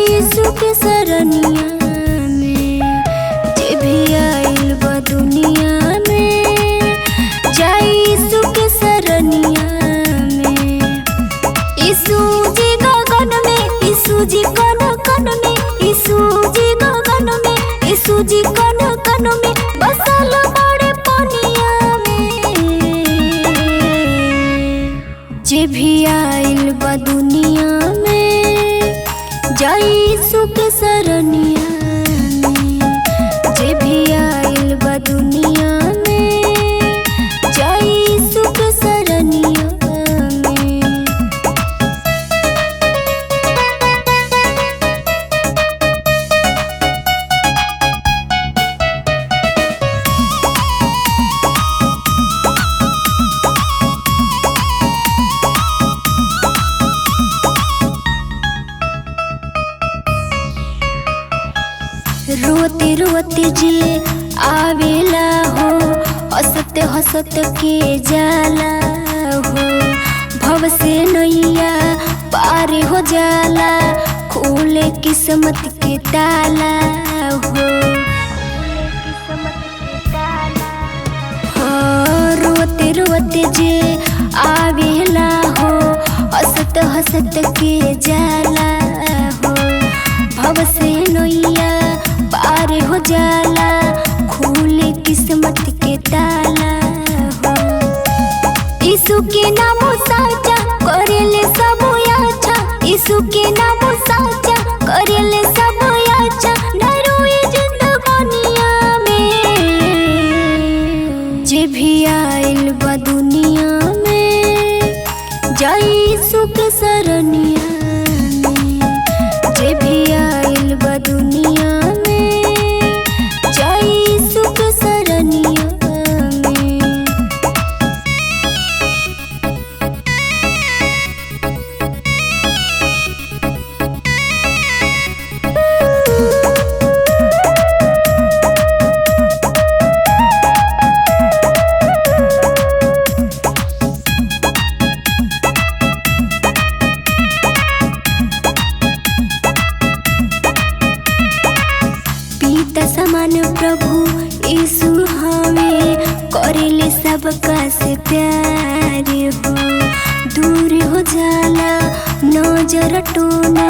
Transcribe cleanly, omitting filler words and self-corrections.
यीशु के सरनिया में जे भी आइल बा दुनिया में, जाई यीशु के सरनिया में। यीशु जी गगन में, यीशु जी कन कन में, यीशु जी गगन में, यीशु जी कन कन में, बसल बड़े पनिया में। जे भी आइल बा दुनिया में, जाई यीशु के सरनिया में। जे भी आइल बा दुनिया में, जाई यीशु के सरनिया में। रोते रोते जे आवेला हो, हंसत हंसत के जाला हो। भव से नैया पार हो जाला, खोले किस्मत के ताला हो। हाँ, रोते रोते जे आवेला हो, हंसत हंसत के जाला हो। भव से नैया पार हो जाला, खोले किस्मत के ताला हो। यीशु के नाम साचा करेले सब अच्छा, यीशु के नाम साचा करेले सब अच्छा, न रोए जिंदगानिया में। जे भी आइल बा दुनिया में, जाई यीशु के सरनिया में। जे भी आइल बा दुनिया में, जाई यीशु के सरनिया में। पिता समान प्रभु यीशु हमें, करेले सबका से प्यार हो। दूर हो जाला नजर टोना,